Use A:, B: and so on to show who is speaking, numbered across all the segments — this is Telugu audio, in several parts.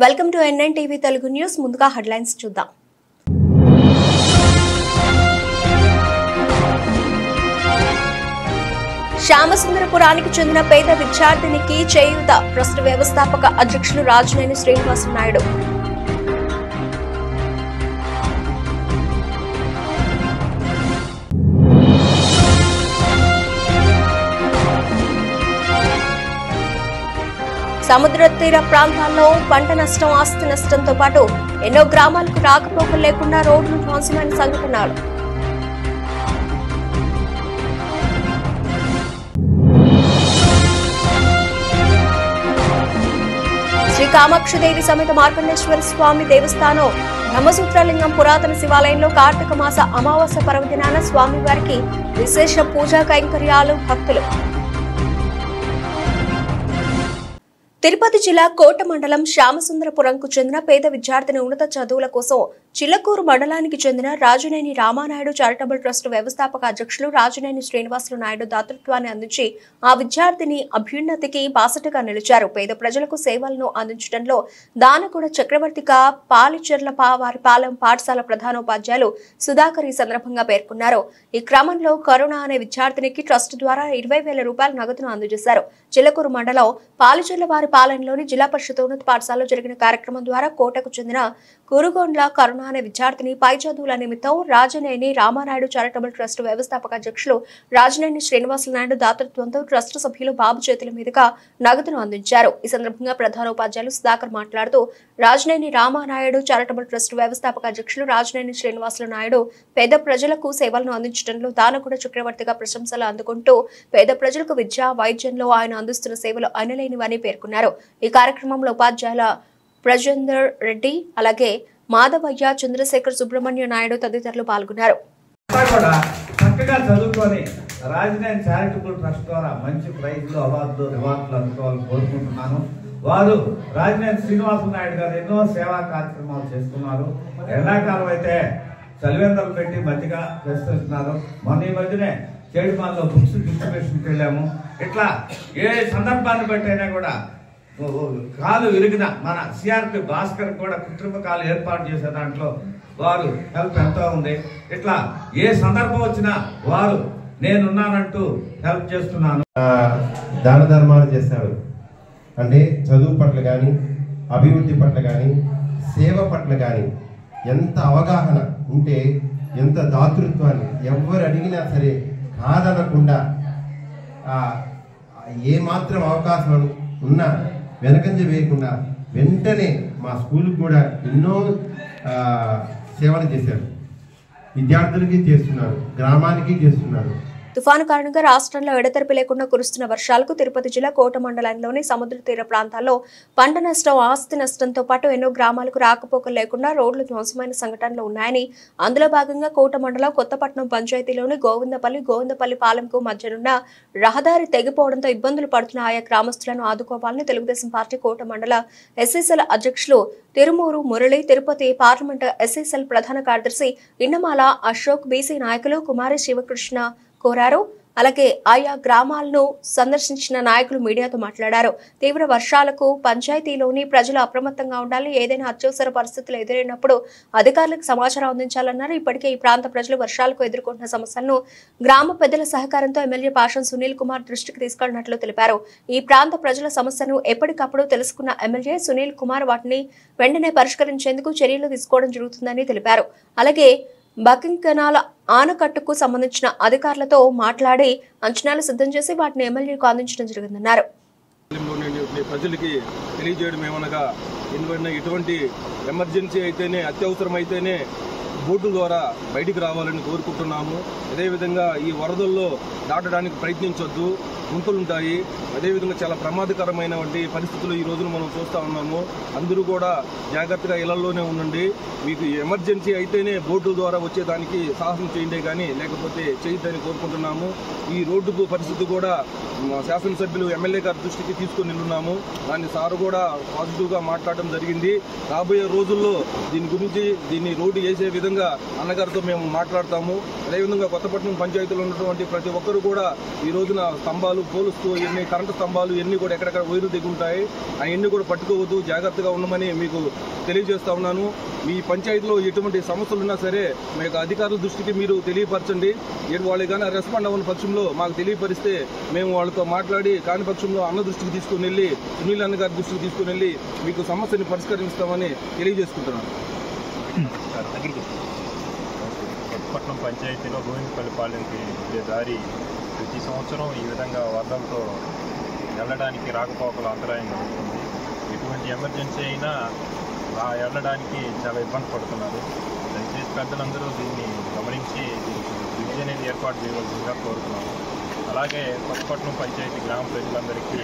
A: Welcome to NN TV Telugu news. ముందుగా హెడ్లైన్స్ చూద్దాం. శ్యామసుందరపురానికి చెందిన పేద విద్యార్థినికి చేయూత ట్రస్ట్ వ్యవస్థాపక అధ్యక్షులు రాజనేని శ్రీనివాస నాయుడు. సముద్ర తీర ప్రాంతాల్లో పంట నష్టం, ఆస్తి నష్టంతో పాటు ఎన్నో గ్రామాలకు రాకపోకలు లేకుండా రోడ్లు ధ్వంసమైన సంఘటనలు. శ్రీ కామాక్షిదేవి సమేత మార్కండేశ్వర స్వామి దేవస్థానం బ్రహ్మసూత్రలింగం పురాతన శివాలయంలో కార్తీక మాస అమావాస్య పర్వదినాన స్వామివారికి విశేష పూజా కైంకర్యాలు. భక్తులు. తిరుపతి జిల్లా కోట మండలం శ్యామసుందరపురంకు చెందిన పేద విద్యార్థిని ఉన్నత చదువుల కోసం చిల్లకూరు మండలానికి చెందిన రాజనేని రామానాయుడు చారిటబుల్ ట్రస్ట్ వ్యవస్థాపక అధ్యక్షులు రాజనేని శ్రీనివాసులు నాయుడు దాతృత్వాన్ని అందించి ఆ విద్యార్థిని అభ్యున్నతికి బాసటగా నిలిచారు. పేద ప్రజలకు సేవలను అందించడంలో దానగూడ చక్రవర్తిగా పాలిచెర్ల వారి పాలెం పాఠశాల ప్రధానోపాధ్యాయులు సుధాకర్ ఈ సందర్భంగా పేర్కొన్నారు. ఈ క్రమంలో కరుణ అనే విద్యార్థినికి ట్రస్ట్ ద్వారా 20,000 రూపాయల నగదును అందజేశారు. చిల్లకూరు మండలం పాలిచెర్ల వారి పాలెంలోని జిల్లా పరిషత్ ఉన్నత పాఠశాలలో జరిగిన కార్యక్రమం ద్వారా కోటకు చెందిన కురుగొండ్ల కరుణ అనే విద్యార్థిని పై చదువుల నిమిత్తం రాజనేని రామానాయుడు చారిటబుల్ ట్రస్ట్ వ్యవస్థాపక అధ్యక్షులు రాజనేని శ్రీనివాసులు నాయుడు దాతృత్వంతో ట్రస్ట్ సభ్యులు బాబు చేతుల మీదుగా నగదును అందించారు. ఈ సందర్భంగా ప్రధానోపాధ్యాయులు సుధాకర్ మాట్లాడుతూ రాజనేని రామానాయుడు చారిటబుల్ ట్రస్ట్ వ్యవస్థాపక అధ్యక్షులు రాజనేని శ్రీనివాసులు నాయుడు పేద ప్రజలకు సేవలను అందించడంలో దానగూడ చక్రవర్తిగా ప్రశంసలు అందుకుంటూ పేద ప్రజలకు విద్య, వైద్యంలో ఆయన అందిస్తున్న సేవలు అనలేనివని పేర్కొన్నారు. ఈ కార్యక్రమంలో ఉపాధ్యాయుల ప్రజేందర్ రెడ్డి, అలాగే మాధవయ్య, చంద్రశేఖర్, సుబ్రహ్మణ్య నాయుడు తదితరులు పాల్గొన్నారు.
B: చక్కగా చదువుకొని రాజనేని చారిటబుల్ ట్రస్ట్ ద్వారా మంచి ప్రైజ్లు, అవార్డులు, రివార్డులు అందుకోవాలని కోరుకుంటున్నాను. వారు రాజనేని శ్రీనివాస నాయుడు గారు ఎన్నో సేవా కార్యక్రమాలు చేస్తున్నారు. ఎండాకాలం అయితే చలివేంద్రాలు పెట్టి మధ్యగా చేస్తున్నారు. మొన్న ఈ మధ్యనే చేడుమాల్లో బుక్స్ డిస్ట్రిబ్యూషన్కి వెళ్ళాము. ఇట్లా ఏ సందర్భాన్ని బట్టి అయినా కూడా కాలు విరిగిన మన సిఆర్పి భాస్కర్ కూడా కృత్రిమ కాలు ఏర్పాటు చేసే దాంట్లో వారు హెల్ప్ ఎంతో ఉంది. ఇట్లా ఏ సందర్భం వచ్చినా వారు నేనున్నానంటూ హెల్ప్ చేస్తున్నాను.
C: దాన ధర్మాలు చేశారు అంటే చదువు పట్ల కానీ, అభివృద్ధి పట్ల కానీ, సేవ పట్ల కానీ ఎంత అవగాహన ఉంటే, ఎంత దాతృత్వాన్ని ఎవరు అడిగినా సరే కాదనకుండా ఏ మాత్రం అవకాశం ఉన్నా వెనకంజ వేయకుండా వెంటనే మా స్కూల్కి కూడా ఎన్నో సేవలు చేశారు. విద్యార్థులకి చేస్తున్నారు, గ్రామానికి చేస్తున్నారు.
A: తుఫాను కారణంగా రాష్ట్రంలో ఎడతెరిపి లేకుండా కురుస్తున్న వర్షాలకు తిరుపతి జిల్లా కోట మండలంలోని సముద్ర తీర ప్రాంతాల్లో పంట నష్టం, ఆస్తి నష్టంతో పాటు ఎన్నో గ్రామాలకు రాకపోకలు లేకుండా రోడ్లు ధ్వంసమైన సంఘటనలు ఉన్నాయని, అందులో భాగంగా కోట మండలం కొత్తపట్నం పంచాయతీలోని గోవిందపల్లి పాలెంకు మధ్యనున్న రహదారి తెగిపోవడంతో ఇబ్బందులు పడుతున్న ఆయా గ్రామస్తులను ఆదుకోవాలని తెలుగుదేశం పార్టీ కోట మండల ఎస్ఎస్ఎల్ అధ్యక్షులు తిరుమూరు మురళి, తిరుపతి పార్లమెంట్ ఎస్ఎస్ఎల్ ప్రధాన కార్యదర్శి ఇన్నమాల అశోక్, బీసీ నాయకులు కుమారి శివకృష్ణ కోరారు. అలాగే ఆయా గ్రామాలను సందర్శించిన నాయకులు మీడియాతో మాట్లాడారు. తీవ్ర వర్షాలకు పంచాయతీలోని ప్రజలు అప్రమత్తంగా ఉండాలి. ఏదైనా అత్యవసర పరిస్థితులు ఎదురైనప్పుడు అధికారులకు సమాచారం అందించాలన్నారు. ఇప్పటికే ఈ ప్రాంత ప్రజలు వర్షాలకు ఎదుర్కొంటున్న సమస్యలను గ్రామ పెద్దల సహకారంతో ఎమ్మెల్యే పాషం సునీల్ కుమార్ దృష్టికి తీసుకెళ్లినట్లు తెలిపారు. ఈ ప్రాంత ప్రజల సమస్యను ఎప్పటికప్పుడు తెలుసుకున్న ఎమ్మెల్యే సునీల్ కుమార్ వాటిని వెంటనే పరిష్కరించేందుకు చర్యలు తీసుకోవడం జరుగుతుందని తెలిపారు. అలాగే బకింగ్ కెనాల్ ఆనకట్టుకు సంబంధించిన అధికారులతో మాట్లాడి అంచనాలు సిద్ధం చేసి వాటిని ఎమ్మెల్యేకు అందించడం జరిగిందన్నారు.
D: ప్రజలకి తెలియజేయడం ఏమనగా ఎటువంటి ఎమర్జెన్సీ అయితేనే, అత్యవసరం అయితేనే బోటు ద్వారా బయటికి రావాలని కోరుకుంటున్నాము. అదేవిధంగా ఈ వరదల్లో దాటడానికి ప్రయత్నించొద్దు, గుంతలుంటాయి. అదేవిధంగా చాలా ప్రమాదకరమైనటువంటి పరిస్థితులు ఈ రోజున మనం చూస్తూ ఉన్నాము. అందరూ కూడా జాగ్రత్తగా ఇళ్లలోనే ఉండండి. మీకు ఎమర్జెన్సీ అయితేనే బోటుల ద్వారా వచ్చేదానికి సాహసం చేయండి, కానీ లేకపోతే చేయొద్దని కోరుకుంటున్నాము. ఈ రోడ్డు పరిస్థితి కూడా శాసనసభ్యులు ఎమ్మెల్యే గారి దృష్టికి తీసుకుని ఉన్నాము. దాన్ని సార్ కూడా పాజిటివ్గా మాట్లాడడం జరిగింది. రాబోయే రోజుల్లో దీన్ని రోడ్డు వేసే విధంగా అన్నగారితో మేము మాట్లాడతాము. అదేవిధంగా కొత్తపట్నం పంచాయతీలో ఉన్నటువంటి ప్రతి ఒక్కరు కూడా ఈ రోజున స్తంభాలు, పోలుస్తూ ఎన్ని కరెంటు స్తంభాలు ఎన్ని కూడా ఎక్కడెక్కడ వైరు దిగుంటాయి అవన్నీ కూడా పట్టుకోవద్దు, జాగ్రత్తగా ఉండమని మీకు తెలియజేస్తా ఉన్నాను. మీ పంచాయతీలో ఎటువంటి సమస్యలు ఉన్నా సరే మీకు అధికారుల దృష్టికి మీరు తెలియపరచండి. వాళ్ళు కానీ రెస్పాండ్ అవ్వని పక్షంలో మాకు తెలియపరిస్తే మేము వాళ్ళతో మాట్లాడి కాని పక్షంలో అన్న దృష్టికి తీసుకుని వెళ్ళి సునీల్ అన్న గారి దృష్టికి తీసుకుని వెళ్ళి మీకు సమస్యని పరిష్కరిస్తామని తెలియజేసుకుంటున్నాను.
E: కొత్తపట్నం పంచాయతీలో గోవిందపల్లి పాలెంకి వెళ్ళే దారి ప్రతి సంవత్సరం ఈ విధంగా వరదలతో వెళ్ళడానికి రాకపోకలు అంతరాయం కలుగుతుంది. ఎటువంటి ఎమర్జెన్సీ అయినా వెళ్ళడానికి చాలా ఇబ్బంది పడుతున్నారు. దయచేసి పెద్దలందరూ దీన్ని గమనించి బ్రిడ్జ్ అనేది ఏర్పాటు చేయవలసిందిగా కోరుతున్నాము. అలాగే కొత్తపట్నం పంచాయతీ గ్రామ ప్రజలందరికీ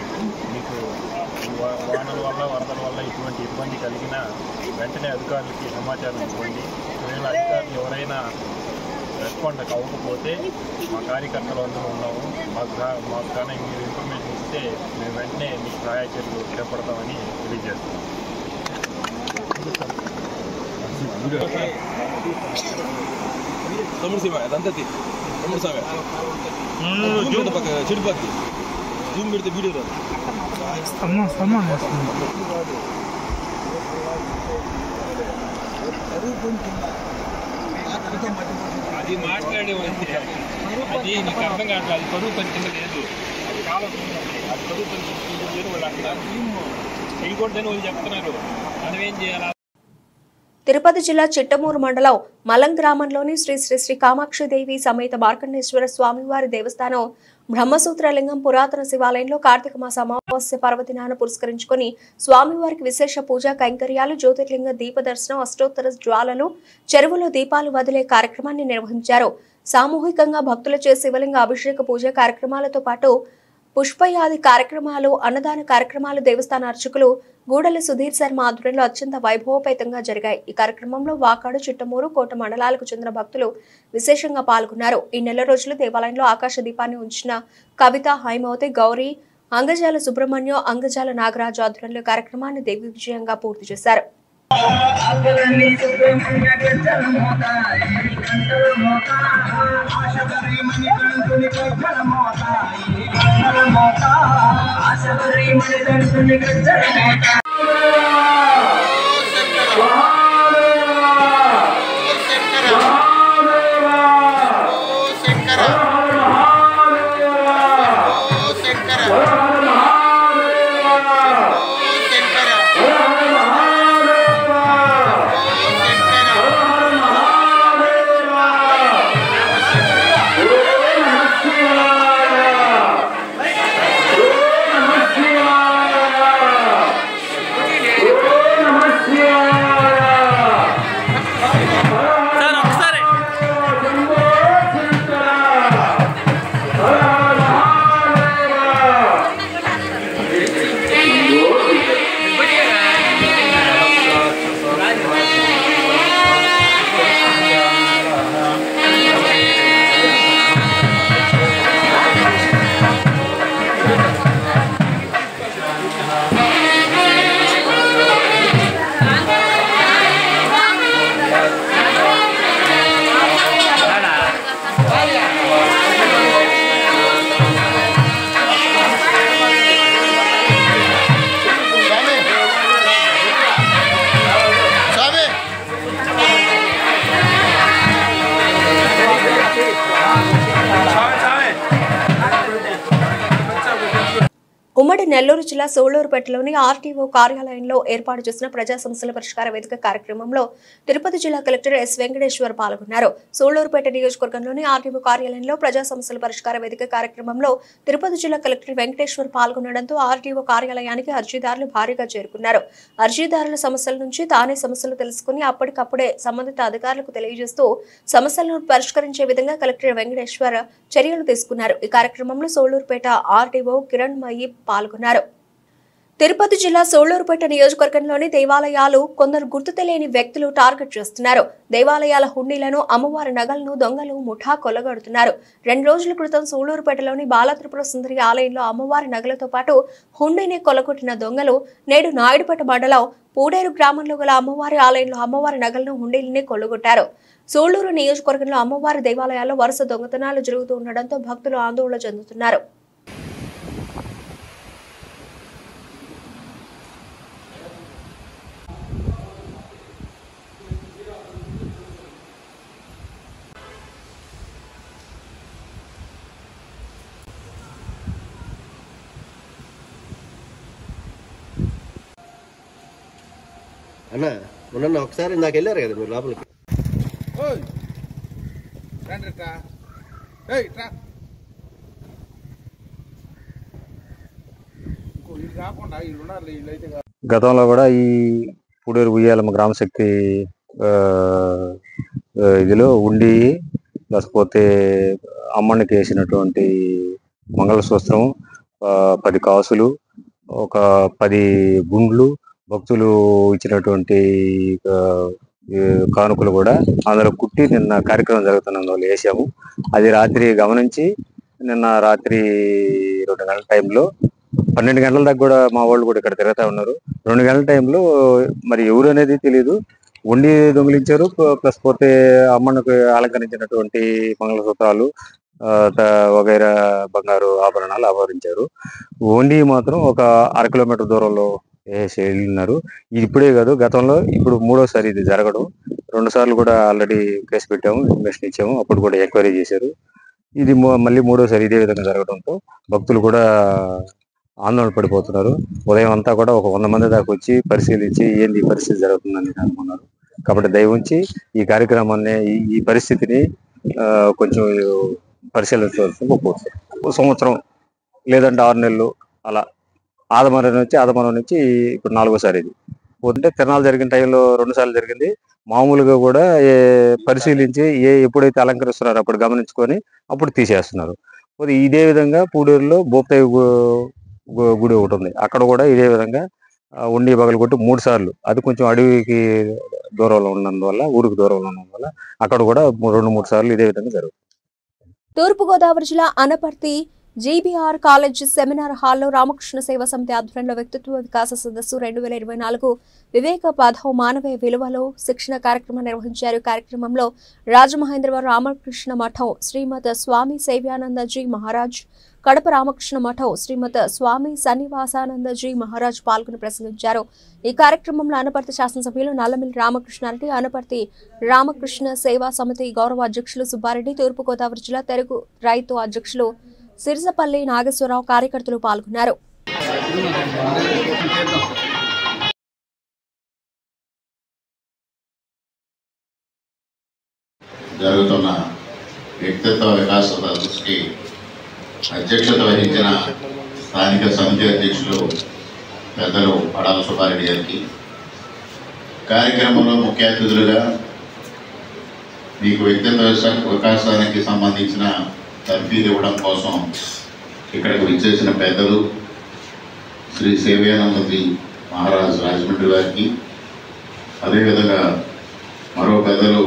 E: మీకు వానల వల్ల వరదల వల్ల ఇటువంటి ఇబ్బంది కలిగినా వెంటనే అధికారులకి సమాచారం ఇవ్వండి. ఒకవేళ అధికారులు ఎవరైనా రెస్పాండ్ అవ్వకపోతే మా కార్యకర్తలు అందరూ ఉన్నాము, మాకు కానీ మీరు ఇన్ఫర్మేషన్ ఇస్తే మేము వెంటనే మీకు సహాయ చర్యలు చేపడతామని తెలియజేస్తున్నాం.
D: చెడుపత్తి జూమ్ పెడితే వీడియో రాదు.
F: అది మాట్లాడేవంటే అది నీకు అర్థం కావట్లేదు. అది చదువు పంచింది లేదు, అది కాలం అది చదువు పంచింది వాళ్ళు అంటున్నారు, చేయకూడదని వాళ్ళు చెప్తున్నారు. మనం ఏం చేయాలి?
A: తిరుపతి జిల్లా చిట్టమూరు మండలం మలం గ్రామంలోని శ్రీ శ్రీ శ్రీ కామాక్షిదేవి సమేత మార్కండేశ్వర స్వామివారి దేవస్థానం బ్రహ్మసూత్రలింగం పురాతన శివాలయంలో కార్తీక మాస అమావాస్య పర్వదినాన్ని పురస్కరించుకుని స్వామివారికి విశేష పూజా కైంకర్యాలు, జ్యోతిర్లింగ దీప దర్శనం, అష్టోత్తర జ్వాలలు, చెరువులో దీపాలు వదిలే కార్యక్రమాన్ని నిర్వహించారు. సామూహికంగా భక్తులచే శివలింగ అభిషేక పూజా కార్యక్రమాలతో పాటు పుష్పయాది కార్యక్రమాలు, అన్నదాన కార్యక్రమాలు దేవస్థాన అర్చకులు గూడలి సుధీర్ శర్మ ఆధ్వర్యంలో అత్యంత వైభవపేతంగా జరిగాయి. ఈ కార్యక్రమంలో వాకాడు, చిట్టమూరు, కోట మండలాలకు చెందిన భక్తులు విశేషంగా పాల్గొన్నారు. ఈ నెల రోజులు దేవాలయంలో ఆకాశ దీపాన్ని ఉంచిన కవిత, హైమవతి, గౌరీ, అంగజాల సుబ్రహ్మణ్యం, అంగజాల నాగరాజు ఆధ్వర్యంలో కార్యక్రమాన్ని దిగ్విజయంగా పూర్తి చేశారు. ఉమ్మడి నెల్లూరు జిల్లా సోళూరుపేటలోని ఆర్టీఓ కార్యాలయంలో ఏర్పాటు చేసిన ప్రజా సమస్యల పరిష్కార వేదిక కార్యక్రమంలో తిరుపతి జిల్లా కలెక్టర్ ఎస్ వెంకటేశ్వర్ పాల్గొన్నారు. సోళూరుపేట నియోజకవర్గంలోని ఆర్టీఓ కార్యాలయంలో ప్రజా సమస్యల పరిష్కార వేదిక కార్యక్రమంలో తిరుపతి జిల్లా కలెక్టర్ వెంకటేశ్వర్ పాల్గొనడంతో ఆర్టీఓ కార్యాలయానికి అర్జీదారులు భారీగా చేరుకున్నారు. అర్జీదారుల సమస్యల నుంచి తానే సమస్యలు తెలుసుకుని అప్పటికప్పుడే సంబంధిత అధికారులకు తెలియజేస్తూ సమస్యలను పరిష్కరించే విధంగా కలెక్టర్ వెంకటేశ్వర్ చర్యలు తీసుకున్నారు. ఈ కార్యక్రమంలో సోళూరుపేట ఆర్టీఓ కిరణ్ మయి పాల్గొన్నారు. తిరుపతి జిల్లా సోళూరుపేట నియోజకవర్గంలోని దేవాలయాలు కొందరు గుర్తు తెలియని వ్యక్తులు టార్గెట్ చేస్తున్నారు. దేవాలయాల హుండీలను, అమ్మవారి నగలను దొంగలు ముఠా కొల్లగొడుతున్నారు. 2 రోజుల క్రితం సోళూరుపేటలోని బాలత్రిపుర సుందరి ఆలయంలో అమ్మవారి నగలతో పాటు హుండీని కొల్లగొట్టిన దొంగలు నేడు నాయుడుపేట మండలం పూడేరు గ్రామంలో గల అమ్మవారి ఆలయంలో అమ్మవారి నగలను, హుండీలని కొల్లగొట్టారు. సోళూరు నియోజకవర్గంలో అమ్మవారి దేవాలయాల్లో వరుస దొంగతనాలు జరుగుతూ ఉండడంతో భక్తులు ఆందోళన చెందుతున్నారు.
C: అన్న మొన్న ఒకసారి నాకు వెళ్ళారు కదా మీరు లోపలికి.
G: గతంలో కూడా ఈ పూడూరు ఉయ్యాలమ్మ గ్రామశక్తి ఇదిలో ఉండి, లేకపోతే అమ్మనికి వేసినటువంటి మంగళసూత్రం, 10 కాసులు, ఒక 10 గుండ్లు, భక్తులు ఇచ్చినటువంటి కానుకలు కూడా అందులో కుట్టి నిన్న కార్యక్రమం జరుగుతున్నందువల్ల వేసాము. అది రాత్రి గమనించి నిన్న రాత్రి 2 గంటల టైంలో 12 గంటల దాకా కూడా మా వాళ్ళు కూడా ఇక్కడ తిరుగుతూ ఉన్నారు. 2 గంటల టైంలో మరి ఎవరు అనేది తెలియదు, ఉండి దొంగిలించారు. ప్లస్ పోతే అమ్మకు అలంకరించినటువంటి మంగళసూత్రాలు, వగైరా బంగారు ఆభరణాలు అపహరించారు. ఉండి మాత్రం ఒక 1/2 కిలోమీటర్ దూరంలో వేసి వెళ్ళినారు. ఇది ఇప్పుడే కాదు, గతంలో ఇప్పుడు 3వసారి ఇది జరగడం. 2 సార్లు కూడా ఆల్రెడీ కేసు పెట్టాము, ఇన్వెస్టిగేషన్ ఇచ్చాము, అప్పుడు కూడా ఎంక్వైరీ చేశారు. ఇది మళ్ళీ 3వసారి ఇదే విధంగా జరగడంతో భక్తులు కూడా ఆందోళన పడిపోతున్నారు. ఉదయం అంతా కూడా ఒక 100 మంది దాకా వచ్చి పరిశీలించి ఏంది ఈ పరిస్థితి జరుగుతుందని అనుకున్నారు. కాబట్టి దయవుంచి ఈ కార్యక్రమాన్ని, ఈ పరిస్థితిని కొంచెం పరిశీలించవలసింది. ఒక సంవత్సరం లేదంటే 6 నెలలు అలా ఆదమరం నుంచి ఇప్పుడు 4వసారి ఇది పోతుంటే, తిరణాలు జరిగిన టైంలో 2 సార్లు జరిగింది. మామూలుగా కూడా పరిశీలించి ఎప్పుడైతే అలంకరిస్తున్నారో అప్పుడు గమనించుకొని అప్పుడు తీసేస్తున్నారు. ఇదే విధంగా పూడూరులో భూపదేవి గుడి ఒకటి ఉంది, అక్కడ కూడా ఇదే విధంగా ఉండి పగలగొట్టి 3 సార్లు, అది కొంచెం అడవికి దూరంలో ఉన్నందువల్ల, ఊరికి దూరంలో ఉన్నందువల్ల అక్కడ కూడా 2-3 సార్లు ఇదే విధంగా జరుగుతుంది.
A: తూర్పుగోదావరి జిల్లా అనపర్తి జీబీఆర్ కాలేజ్ సెమినార్ హాల్లో రామకృష్ణ సేవా సమితి ఆధ్వర్యంలో వ్యక్తిత్వ వికాస సదస్సు 2024 వివేక పథం మానవీయ విలువలో శిక్షణ కార్యక్రమం నిర్వహించారు. కార్యక్రమంలో రాజమహేంద్రవరం రామకృష్ణ మఠం శ్రీమద్ స్వామి సేవ్యానందజీ మహారాజ్, కడప రామకృష్ణ మఠం శ్రీమద్ స్వామి సన్నివాసానందజీ మహారాజ్ పాల్గొని ప్రసంగించారు. ఈ కార్యక్రమంలో అనపర్తి శాసనసభ్యులు నల్లమిల్లి రామకృష్ణారెడ్డి, అనపర్తి రామకృష్ణ సేవా సమితి గౌరవ అధ్యక్షులు సుబ్బారెడ్డి, తూర్పుగోదావరి జిల్లా తెలుగు రైతు అధ్యక్షులు సిరిసపల్లి నాగేశ్వరరావు కార్యకర్తలు పాల్గొన్నారు.
H: జరుగుతున్న వ్యక్తిత్వ వికాస సదస్సుకి అధ్యక్షత వహించిన స్థానిక సమితి అధ్యక్షులు పెద్దలు పడాల సుబ్బారెడ్డి గారికి, కార్యక్రమంలో ముఖ్య అతిథులుగా మీకు వ్యక్తిత్వ వికాసానికి సంబంధించిన తర్ఫీదు ఇవ్వడం కోసం ఇక్కడికి విచ్చేసిన పెద్దలు శ్రీ సేవ్యానందజీ మహారాజ్ రాజమండ్రి వారికి, అదేవిధంగా మరో పెద్దలు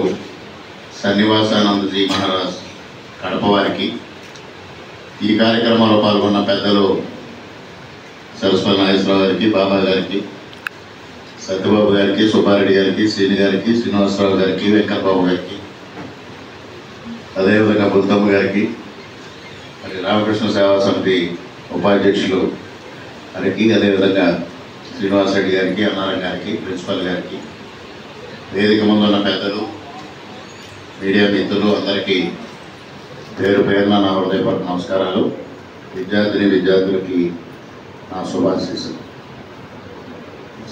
H: సన్నివాసానందజీ మహారాజ్ కడప వారికి, ఈ కార్యక్రమంలో పాల్గొన్న పెద్దలు సరస్వతి నాగేశ్వరరావు గారికి, బాబా గారికి, సత్యబాబు గారికి, సుబ్బారెడ్డి గారికి, శ్రీని గారికి, శ్రీనివాసరావు గారికి, వెంకటబాబు గారికి, అదేవిధంగా బుద్ధమ్మ గారికి, మరి రామకృష్ణ సేవా సమితి ఉపాధ్యక్షులు గారికి, అదేవిధంగా శ్రీనివాసరెడ్డి గారికి, అన్నారం గారికి, ప్రిన్సిపల్ గారికి, వేదిక ముందున్న పెద్దలు, మీడియా మిత్రులు అందరికీ పేరు పేరున నా హృదయపూర్వక నమస్కారాలు. విద్యార్థులకి నా శుభాశీస్సులు.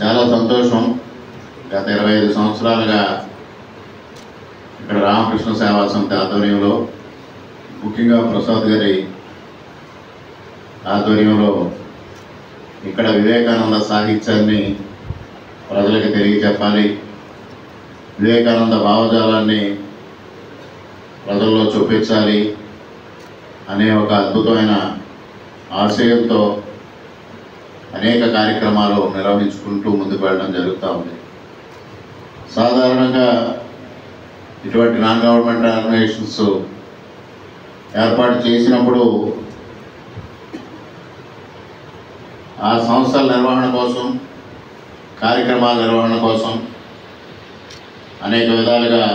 H: చాలా సంతోషం. గత 25 సంవత్సరాలుగా ఇక్కడ రామకృష్ణ సేవా సమితి ఆధ్వర్యంలో, ముఖ్యంగా ప్రసాద్ గారి ఆధ్వర్యంలో ఇక్కడ వివేకానంద సాహిత్యాన్ని ప్రజలకు తెలియజెప్పాలి, వివేకానంద భావజాలాన్ని ప్రజల్లో చూపించాలి అనే ఒక అద్భుతమైన ఆశయంతో అనేక కార్యక్రమాలు నిర్వహించుకుంటూ ముందుకు వెళ్ళడం జరుగుతూ ఉంది. సాధారణంగా ఇటువంటి నాన్ గవర్నమెంట్ ఆర్గనైజేషన్స్ ఏర్పాటు చేసినప్పుడు ఆ సంస్థల నిర్వహణ కోసం, కార్యక్రమాల నిర్వహణ కోసం అనేక విధాలుగా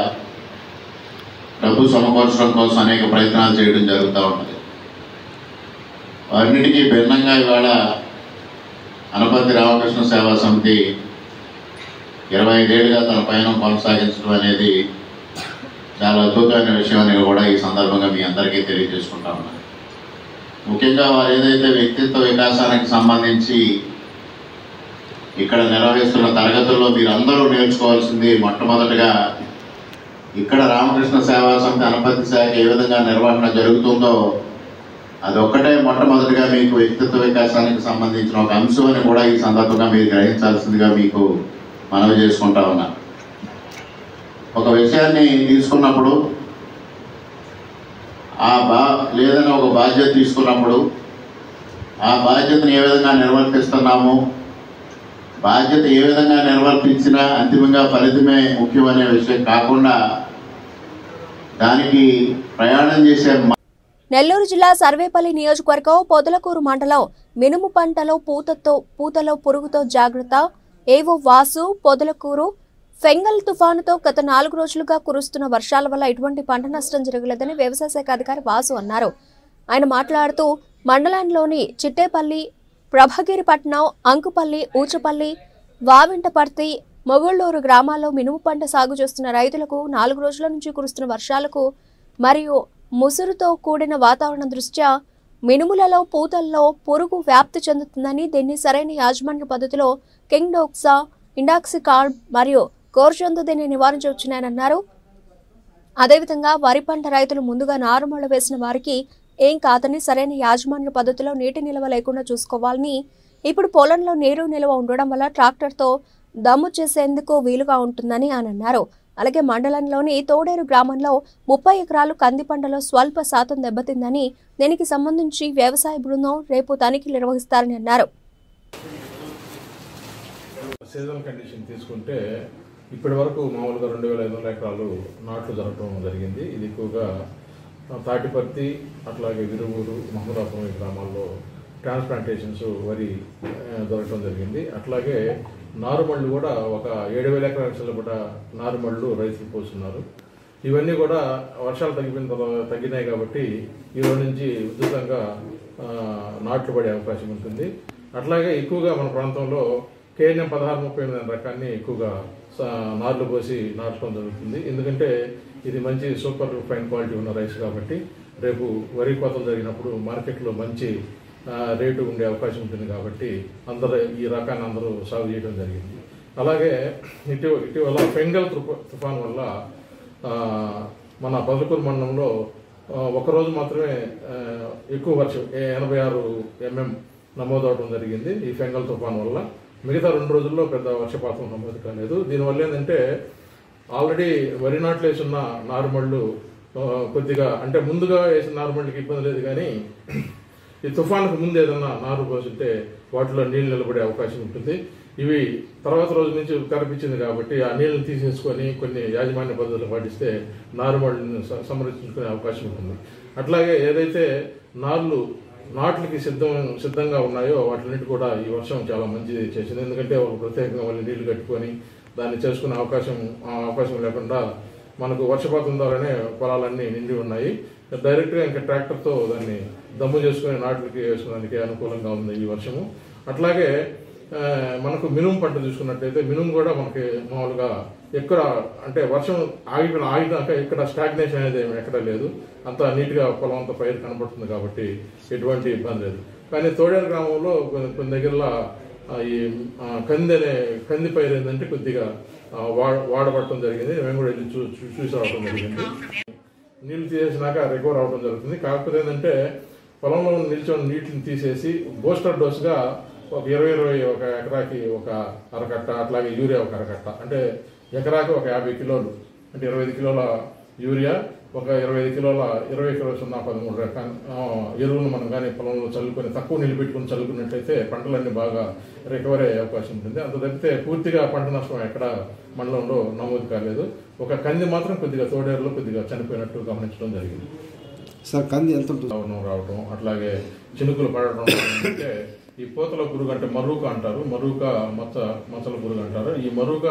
H: డబ్బు సమకూర్చడం కోసం అనేక ప్రయత్నాలు చేయడం జరుగుతూ ఉంటుంది. వాటన్నిటికీ భిన్నంగా ఇవాళ అనపర్తి రామకృష్ణ సేవా సమితి 25 ఏళ్ళుగా తన పయనం కొనసాగించడం అనేది చాలా అద్భుతమైన విషయం అని కూడా ఈ సందర్భంగా మీ అందరికీ తెలియజేసుకుంటా ఉన్నాను. ముఖ్యంగా వారు ఏదైతే వ్యక్తిత్వ వికాసానికి సంబంధించి ఇక్కడ నిర్వహిస్తున్న తరగతుల్లో మీరందరూ నేర్చుకోవాల్సింది మొట్టమొదటిగా ఇక్కడ రామకృష్ణ సేవా సమితి అనపర్తి శాఖ ఏ విధంగా నిర్వహణ జరుగుతుందో అదొక్కటే మొట్టమొదటిగా మీకు వ్యక్తిత్వ వికాసానికి సంబంధించిన ఒక అంశం అని కూడా ఈ సందర్భంగా మీరు గ్రహించాల్సిందిగా మీకు మనవి చేసుకుంటా ఉన్నా. ఒక విషయాన్ని తీసుకున్నప్పుడు లేదన్నా ఒక బాధ్యత తీసుకున్నప్పుడు ఆ బాధ్యతను ఏ విధంగా నిర్వర్తిస్తున్నాము, బాధ్యత ఏ విధంగా నిర్వర్తించినా అంతిమంగా ఫలితమే ముఖ్యమనే విషయం కాకుండా దానికి ప్రయాణం చేసే
A: నెల్లూరు జిల్లా సర్వేపల్లి నియోజకవర్గం పొదలకూరు మండలం మినుము పంటలో పూతలో పురుగుతో జాగ్రత్త. ఏవో వాసు పొదలకూరు ఫెంగల్ తుఫానుతో గత 4 రోజులుగా కురుస్తున్న వర్షాల వల్ల ఎటువంటి పంట నష్టం జరగలేదని వ్యవసాయ శాఖ అధికారి వాసు అన్నారు. ఆయన మాట్లాడుతూ మండలంలోని చిట్టేపల్లి, ప్రభగిరిపట్నం, అంకుపల్లి, ఊచపల్లి, వావింటపర్తి, మొగుళ్ళూరు గ్రామాల్లో మినుము పంట సాగు చేస్తున్న రైతులకు 4 రోజుల నుంచి కురుస్తున్న వర్షాలకు మరియు ముసురుతో కూడిన వాతావరణం దృష్ట్యా మినుములలో పూతల్లో పురుగు వ్యాప్తి చెందుతుందని, దీన్ని సరైన యాజమాన్య పద్ధతిలో కింగ్ డోక్సా, ఇండాక్సికార్బ్ మరియు కోర్జంతో దీన్ని నివారించవచ్చునని అన్నారు. అదేవిధంగా వరి పంట రైతులు ముందుగా నారుమళ్లు వేసిన వారికి ఏం కాదని సరైన యాజమాన్య పద్ధతిలో నీటి నిల్వ లేకుండా చూసుకోవాలని, ఇప్పుడు పొలంలో నీరు నిల్వ ఉండడం వల్ల ట్రాక్టర్తో దమ్ము చేసేందుకు వీలుగా ఉంటుందని ఆయన అన్నారు. అలాగే మండలంలోని తోడేరు గ్రామంలో 30 ఎకరాలు కంది పంటలో స్వల్ప శాతం దెబ్బతిందని, దీనికి సంబంధించి వ్యవసాయ బృందం రేపు తనిఖీలు నిర్వహిస్తారని అన్నారు.
I: సీజన్ కండిషన్ తీసుకుంటే ఇప్పటి వరకు మామూలుగా 2500 ఎకరాలు నాట్లు జరగడం జరిగింది. ఇది ఎక్కువగా తాటిపర్తి, అట్లాగే విరువూరు, మహమ్మదాపురం ఈ గ్రామాల్లో ట్రాన్స్ప్లాంటేషన్స్ వరి జరగడం జరిగింది. అట్లాగే నారుమళ్ళు కూడా ఒక 7000 ఎకరాల కూడా నారుమళ్ళు రైతులు పోస్తున్నారు. ఇవన్నీ కూడా వర్షాలు తగ్గినాయి కాబట్టి ఈ రోజు నుంచి ఉధృతంగా నాట్లు పడే అవకాశం ఉంటుంది. అట్లాగే ఎక్కువగా మన ప్రాంతంలో KNM 1638 రకాన్ని ఎక్కువగా నార్లు పోసి నాటడం జరుగుతుంది. ఎందుకంటే ఇది మంచి సూపర్ ఫైన్ క్వాలిటీ ఉన్న రైస్ కాబట్టి రేపు వరి కోతలు జరిగినప్పుడు మార్కెట్లో మంచి రేటు ఉండే అవకాశం ఉంటుంది కాబట్టి అందరూ ఈ రకాన్ని అందరూ సాగు చేయడం జరిగింది. అలాగే ఇటీవల ఫెంగల్ తుఫాన్ వల్ల మన పొదలకూరు మండలంలో ఒకరోజు మాత్రమే ఎక్కువ వర్షం 86 mm నమోదవడం జరిగింది ఈ ఫెంగల్ తుఫాన్ వల్ల. మిగతా 2 రోజుల్లో పెద్ద వర్షపాతం నమోదు కాలేదు. దీనివల్ల ఏంటంటే ఆల్రెడీ వరి నాట్లు వేసున్న నారుమళ్ళు కొద్దిగా అంటే ముందుగా వేసిన నారుమళ్ళకి ఇబ్బంది లేదు, కానీ ఈ తుఫానుకు ముందు ఏదన్నా నారు పోస్తుంటే వాటిలో నీళ్లు నిలబడే అవకాశం ఉంటుంది. ఇవి తర్వాత రోజు నుంచి కనిపించింది కాబట్టి ఆ నీళ్లను తీసేసుకొని కొన్ని యాజమాన్య పద్ధతులు పాటిస్తే నారుమళ్ళని సంరక్షించుకునే అవకాశం ఉంటుంది. అట్లాగే ఏదైతే నాట్లకి సిద్ధంగా ఉన్నాయో వాటిన్నిటి కూడా ఈ వర్షం చాలా మంచిది చేసింది. ఎందుకంటే వాళ్ళు ప్రత్యేకంగా వాళ్ళు నీళ్లు కట్టుకొని దాన్ని చేసుకునే అవకాశం లేకుండా మనకు వర్షపాతం ద్వారానే పొలాలన్నీ నిండి ఉన్నాయి. డైరెక్ట్గా ఇంకా ట్రాక్టర్తో దాన్ని దమ్ము చేసుకుని నాట్లకి వేసుకోవడానికి అనుకూలంగా ఉంది ఈ వర్షము. అట్లాగే మనకు మినుము పంట చూసుకున్నట్లయితే మినుము కూడా మనకి మామూలుగా ఎక్కడ అంటే వర్షం ఆగినాక ఇక్కడ స్టాగ్నేషన్ అనేది ఎక్కడ లేదు, అంతా నీట్గా పొలం అంతా పైరు కనబడుతుంది కాబట్టి ఎటువంటి ఇబ్బంది లేదు. కానీ తోడేరు గ్రామంలో కొన్ని దగ్గరలో ఈ కంది పైరు ఏంటంటే కొద్దిగా వాడబడటం జరిగింది. మేము కూడా వెళ్ళి చూసి రావడం జరిగింది. నీళ్లు తీసేసినాక రికవర్ అవడం జరుగుతుంది. కాకపోతే ఏంటంటే పొలంలో నిల్చొని నీటిని తీసేసి బూస్టర్ డోస్గా ఒక 20 ఒక ఎకరాకి ఒక అరకట్ట, అట్లాగే యూరియా ఒక అరకట్ట, అంటే ఎకరాకి ఒక 50 కిలోలు అంటే 25 కిలోల యూరియా, ఒక 25 కిలోల 20 రకాల ఎరువులు మనం కానీ పొలంలో చల్లుకొని తక్కువ నీళ్ళు పెట్టుకుని చల్లుకున్నట్లయితే పంటలన్నీ బాగా రికవర్ అయ్యే అవకాశం ఉంటుంది. అంత తప్పితే పూర్తిగా పంట నష్టం ఎక్కడ మండలంలో నమోదు కాలేదు. ఒక కంది మాత్రం కొద్దిగా తోడేరులో కొద్దిగా చనిపోయినట్టు గమనించడం జరిగింది.
J: సార్ కంది ఎంత
I: రావడం అట్లాగే చినుకులు పడటం అంటే ఈ పూతల పురుగు అంటే మరూక అంటారు, మరూక మచ్చల పురుగు అంటారు. ఈ మరూక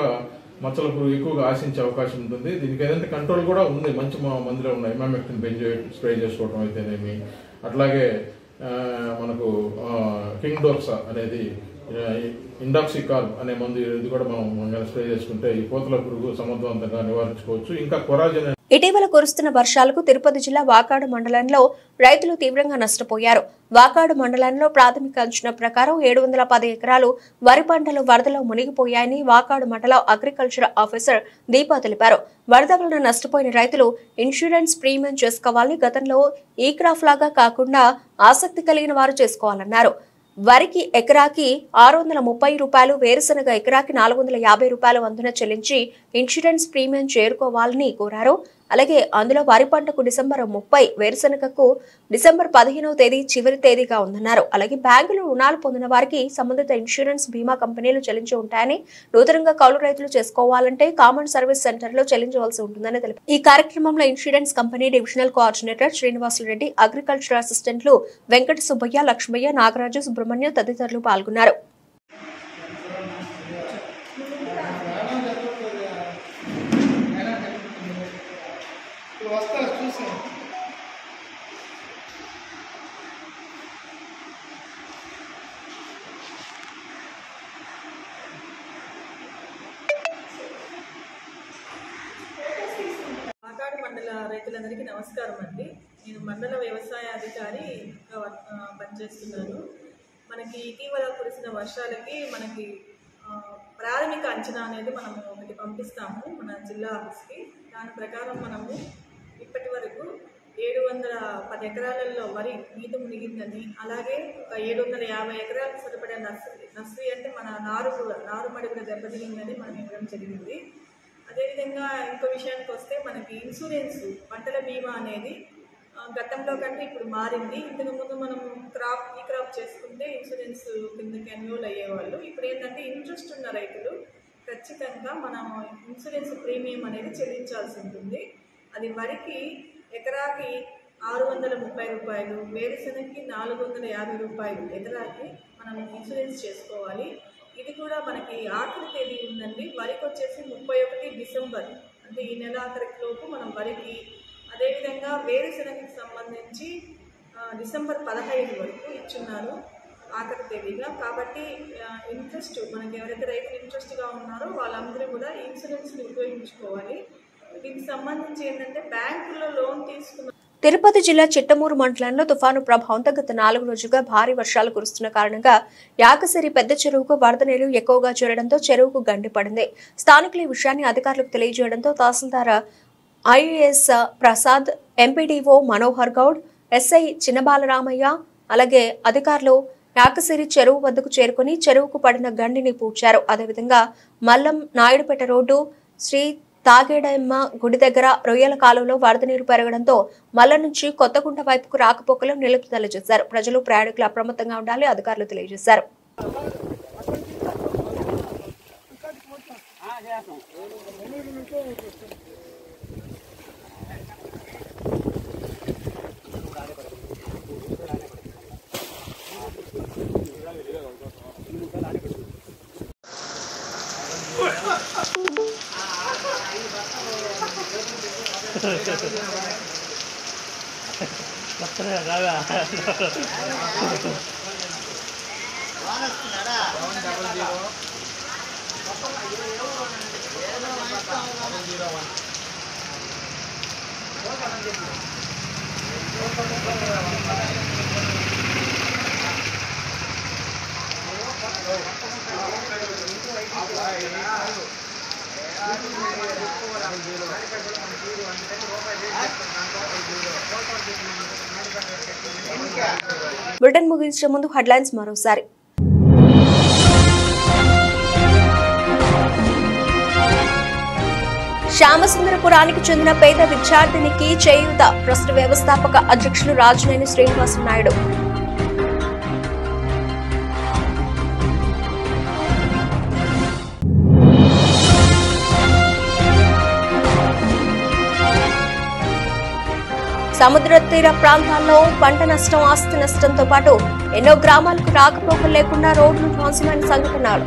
I: మచ్చల పురుగు ఎక్కువగా ఆశించే అవకాశం ఉంటుంది. దీనికి ఏదంటే కంట్రోల్ కూడా ఉంది, మంచి మందులే ఉన్నాయి. ఇమామెక్టిన్ బెంజోయేట్ స్ప్రే చేసుకోవడం అయితేనేమి, అట్లాగే మనకు కింగ్ డోక్సా అనేది ఇండాక్సికార్బ్ అనే మందు ఇది కూడా మనం స్ప్రే చేసుకుంటే ఈ పూతల పురుగు సమర్థవంతంగా నివారించుకోవచ్చు. ఇంకా కొరాజిన్
A: ఇటీవల కురుస్తున్న వర్షాలకు తిరుపతి జిల్లా వాకాడు మండలంలో రైతులు తీవ్రంగా నష్టపోయారు. వాకాడు మండలంలో ప్రాథమిక అంచనా ప్రకారం 710 ఎకరాలు వరి పంటలు వరదలో మునిగిపోయాయని వాకాడు మండల అగ్రికల్చర్ ఆఫీసర్ దీపా తెలిపారు. వరద వలన నష్టపోయిన రైతులు ఇన్సూరెన్స్ ప్రీమియం చేసుకోవాలని, గతంలో ఈ క్రాప్ లాగా కాకుండా ఆసక్తి కలిగిన వారు చేసుకోవాలన్నారు. వరికి ఎకరాకి 630 రూపాయలు, వేరుశనగ ఎకరాకి 450 రూపాయలు వంతున చెల్లించి ఇన్సూరెన్స్ ప్రీమియం చేరుకోవాలని కోరారు. అలాగే అందులో వరి పంటకు డిసెంబర్ 30, వేరుశనగకు డిసెంబర్ 15వ తేదీ చివరి తేదీగా ఉందన్నారు. అలాగే బ్యాంకులు రుణాలు పొందిన వారికి సంబంధిత ఇన్సూరెన్స్ బీమా కంపెనీలు చెల్లించి ఉంటాయని, నూతనంగా కౌలు రైతులు చేసుకోవాలంటే కామన్ సర్వీస్ సెంటర్ లో చెల్లించవలసి ఉంటుందని తెలిపారు. ఈ కార్యక్రమంలో insurance company divisional coordinator Srinivasulu Reddy, agriculture అసిస్టెంట్లు వెంకట సుబ్బయ్య, లక్ష్మయ్య, నాగరాజు, సుబ్రహ్మణ్య తదితరులు పాల్గొన్నారు.
J: వాకాడు మండల రైతులందరికీ నమస్కారం అండి. నేను మండల వ్యవసాయ అధికారిగా పనిచేస్తున్నాను. మనకి ఇటీవల కురిసిన వర్షాలకి మనకి ప్రాథమిక అంచనా అనేది మనము ఒకటి పంపిస్తాము మన జిల్లా ఆఫీస్కి. దాని ప్రకారం మనము ఇప్పటి వరకు 710 ఎకరాలలో వరి నీట మునిగిందని, అలాగే 750 ఎకరాలకు సరిపడే నర్సరీ అంటే మన నారుమడి కూడా దెబ్బతినిందని మనం ఇవ్వడం జరిగింది. అదేవిధంగా ఇంకో విషయానికి వస్తే మనకి ఇన్సూరెన్స్ పంటల బీమా అనేది గతంలో కంటే ఇప్పుడు మారింది. ఇంతకుముందు మనం ఈ క్రాప్ చేసుకుంటే ఇన్సూరెన్స్ కిందకి ఎన్రోల్ అయ్యేవాళ్ళు. ఇప్పుడు ఏంటంటే ఇంట్రెస్ట్ ఉన్న రైతులు ఖచ్చితంగా మనం ఇన్సూరెన్స్ ప్రీమియం అనేది చెల్లించాల్సి ఉంటుంది. అది వరికి ఎకరాకి 630 రూపాయలు, వేరుశనగకి 450 రూపాయలు ఎకరాకి మనం ఇన్సూరెన్స్ చేసుకోవాలి. ఇది కూడా మనకి ఆఖరి తేదీ ఉందండి. వరికి వచ్చేసి 31 డిసెంబర్, అంటే ఈ నెల ఆఖరిలోపు మనం వరికి, అదేవిధంగా వేరుశనగకి సంబంధించి డిసెంబర్ 15 వరకు ఇచ్చున్నారు ఆఖరి తేదీగా. కాబట్టి ఇంట్రెస్ట్ మనకి ఎవరైతే రైతులు ఇంట్రెస్ట్గా ఉన్నారో వాళ్ళందరూ కూడా ఇన్సూరెన్స్ని ఉపయోగించుకోవాలి. దీనికి సంబంధించి ఏంటంటే బ్యాంకుల్లో లోన్ తీసుకున్న
A: తిరుపతి జిల్లా చిట్టమూరు మండలంలో తుఫాను ప్రభావంతో గత 4 రోజులుగా భారీ వర్షాలు కురుస్తున్న కారణంగా యాకసిరి పెద్ద చెరువుకు వరద నీరు ఎక్కువగా చేరడంతో చెరువుకు గండి పడింది. స్థానికులు ఈ విషయాన్ని అధికారులకు తెలియజేయడంతో తహసీల్దార్ IAS Prasad, MPDO Manohar Goud, SI Chinnabalaramayya, అలాగే అధికారులు యాకసిరి చెరువు వద్దకు చేరుకుని చెరువుకు పడిన గండిని పూడ్చారు. అదేవిధంగా మల్లం నాయుడుపేట రోడ్డు శ్రీ తాగేడమ్మ గుడి దగ్గర రొయ్యల కాలువలో వరద నీరు పెరగడంతో మల్ల నుంచి కొత్తగుంట వైపుకు రాకపోకలు నిలుపుదల చేశారు. ప్రజలు, ప్రయాణికులు అప్రమత్తంగా ఉండాలి అధికారులు తెలియజేశారు. బులెటిన్ ముగించే ముందు హెడ్లైన్స్ మరోసారి. శ్యామసుందరపురానికి చెందిన పేద విద్యార్థినికి చేయూత ట్రస్ట్ వ్యవస్థాపక అధ్యక్షులు రాజనేని శ్రీనివాసు నాయుడు. సముద్ర తీర ప్రాంతాల్లో పంట నష్టం, ఆస్తి నష్టంతో పాటు ఎన్నో గ్రామాలకు రాకపోకలు లేకుండా రోడ్లు ధ్వంసమైన సంఘటనలు.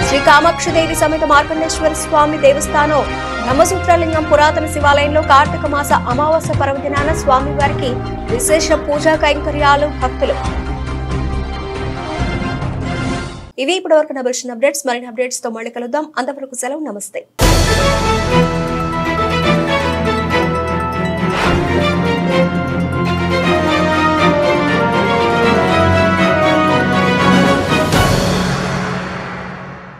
A: శ్రీ కామాక్షిదేవి సమేత మార్కండేశ్వర స్వామి దేవస్థానం బ్రహ్మసూత్రలింగం పురాతన శివాలయంలో కార్తీక మాస అమావాస్య పర్వదినాన స్వామివారికి విశేష పూజా కైంకర్యాలు. భక్తులు ఇవి ఇప్పటివరకు నా బులెటిన్ అప్డేట్స్. మరిన్ని అప్డేట్స్ తో మళ్ళీ కలుద్దాం. అంతవరకు సెలవు. నమస్తే.